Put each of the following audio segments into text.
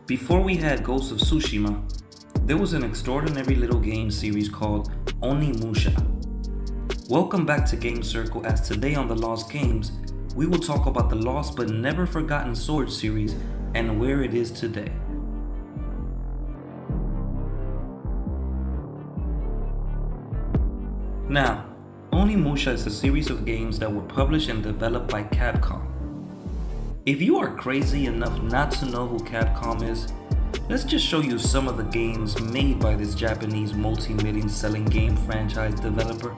Before we had Ghost of Tsushima, there was an extraordinary little game series called Onimusha. Welcome back to Game Circle, as today on The Lost Games, we will talk about the lost but never forgotten Sword series and where it is today. Now, Onimusha is a series of games that were published and developed by Capcom. If you are crazy enough not to know who Capcom is, let's just show you some of the games made by this Japanese multi-million selling game franchise developer.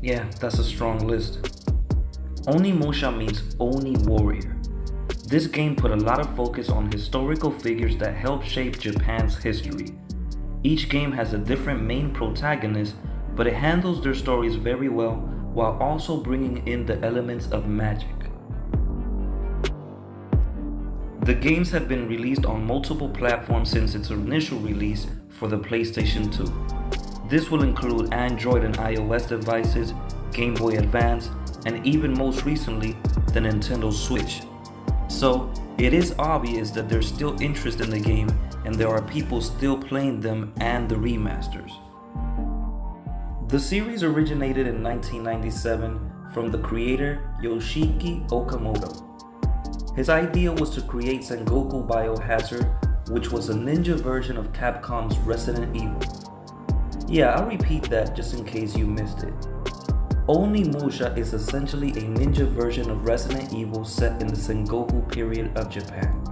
Yeah, that's a strong list. Onimusha means Oni Warrior. This game put a lot of focus on historical figures that helped shape Japan's history. Each game has a different main protagonist, but it handles their stories very well while also bringing in the elements of magic. The games have been released on multiple platforms since its initial release for the PlayStation 2. This will include Android and iOS devices, Game Boy Advance, and even most recently, the Nintendo Switch. So, it is obvious that there's still interest in the game and there are people still playing them and the remasters. The series originated in 1997 from the creator Yoshiki Okamoto. His idea was to create Sengoku Biohazard, which was a ninja version of Capcom's Resident Evil. Yeah, I'll repeat that just in case you missed it. Onimusha is essentially a ninja version of Resident Evil set in the Sengoku period of Japan.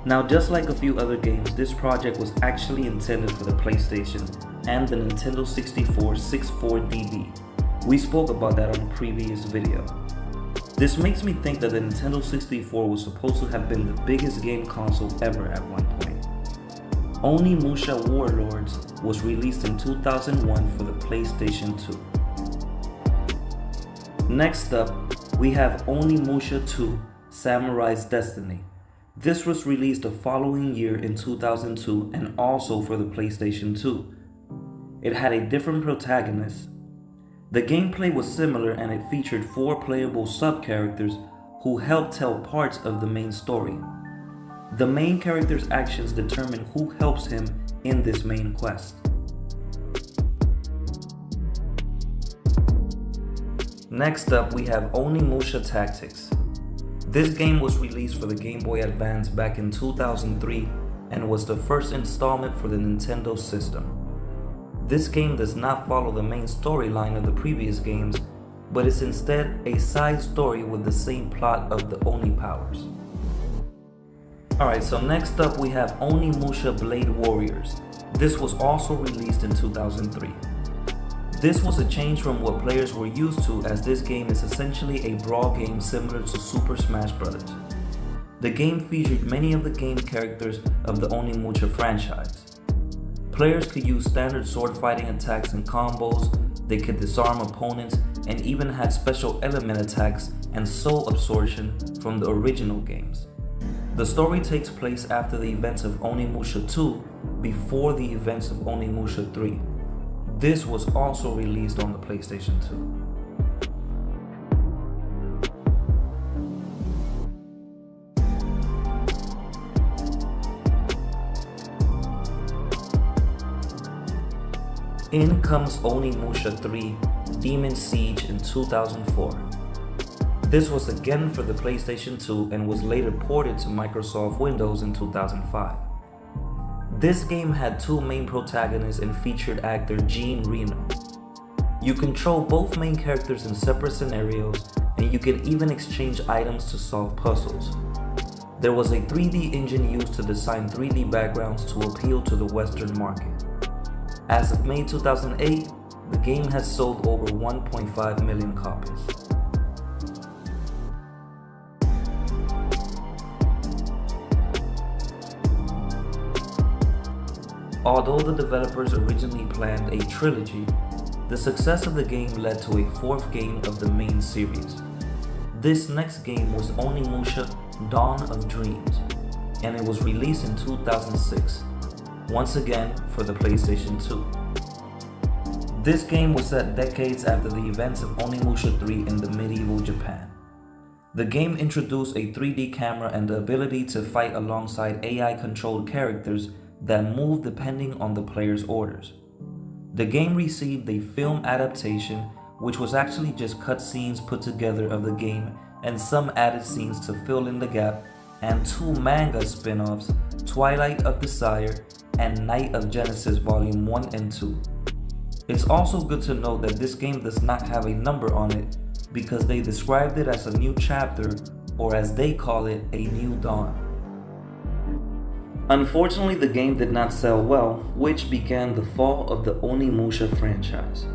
Now, just like a few other games, this project was actually intended for the PlayStation and the Nintendo 64 64DB. We spoke about that on a previous video. This makes me think that the Nintendo 64 was supposed to have been the biggest game console ever at one point. Onimusha Warlords was released in 2001 for the PlayStation 2. Next up, we have Onimusha II: Samurai's Destiny. This was released the following year in 2002 and also for the PlayStation 2. It had a different protagonist. The gameplay was similar and it featured 4 playable sub-characters who helped tell parts of the main story. The main character's actions determine who helps him in this main quest. Next up, we have Onimusha Tactics. This game was released for the Game Boy Advance back in 2003 and was the first installment for the Nintendo system. This game does not follow the main storyline of the previous games, but is instead a side story with the same plot of the Oni powers. Alright, so next up we have Onimusha Blade Warriors. This was also released in 2003. This was a change from what players were used to, as this game is essentially a brawl game similar to Super Smash Bros. The game featured many of the game characters of the Onimusha franchise. Players could use standard sword fighting attacks and combos, they could disarm opponents, and even had special element attacks and soul absorption from the original games. The story takes place after the events of Onimusha II, before the events of Onimusha III. This was also released on the PlayStation 2. In comes Onimusha III: Demon Siege in 2004. This was again for the PlayStation 2 and was later ported to Microsoft Windows in 2005. This game had 2 main protagonists and featured actor Jean Reno. You control both main characters in separate scenarios, and you can even exchange items to solve puzzles. There was a 3D engine used to design 3D backgrounds to appeal to the Western market. As of May 2008, the game has sold over 1.5 million copies. Although the developers originally planned a trilogy, the success of the game led to a 4th game of the main series. This next game was Onimusha: Dawn of Dreams, and it was released in 2006. once again for the PlayStation 2. This game was set decades after the events of Onimusha III in the medieval Japan. The game introduced a 3D camera and the ability to fight alongside AI-controlled characters that move depending on the player's orders. The game received a film adaptation, which was actually just cutscenes put together of the game and some added scenes to fill in the gap, and 2 manga spin-offs, Twilight of Desire and Night of Genesis Volume 1 and 2. It's also good to note that this game does not have a number on it because they described it as a new chapter, or as they call it, a new dawn. Unfortunately, the game did not sell well, which began the fall of the Onimusha franchise.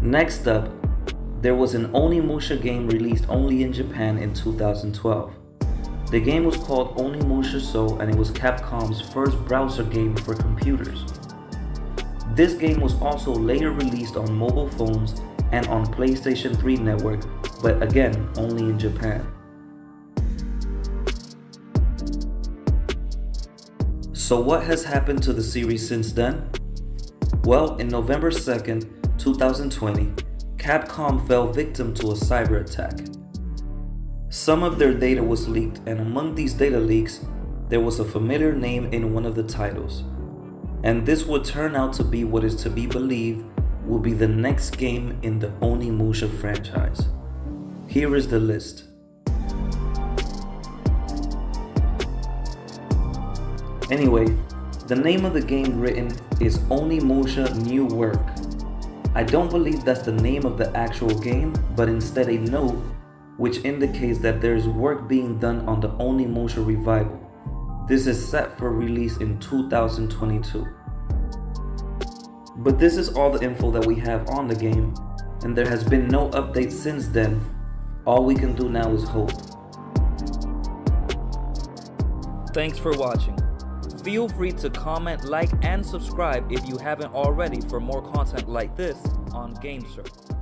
Next up, there was an Onimusha game released only in Japan in 2012. The game was called Onimusha II and it was Capcom's first browser game for computers. This game was also later released on mobile phones and on PlayStation 3 network, but again, only in Japan. So what has happened to the series since then? Well, in November 2nd, 2020, Capcom fell victim to a cyber attack. Some of their data was leaked, and among these data leaks, there was a familiar name in one of the titles. And this would turn out to be what is to be believed will be the next game in the Onimusha franchise. Here is the list. Anyway, the name of the game written is Onimusha New Work. I don't believe that's the name of the actual game, but instead a note which indicates that there is work being done on the Onimusha revival. This is set for release in 2022. But this is all the info that we have on the game, and there has been no update since then. All we can do now is hope. Thanks for watching. Feel free to comment, like, and subscribe if you haven't already for more content like this on GameCircle.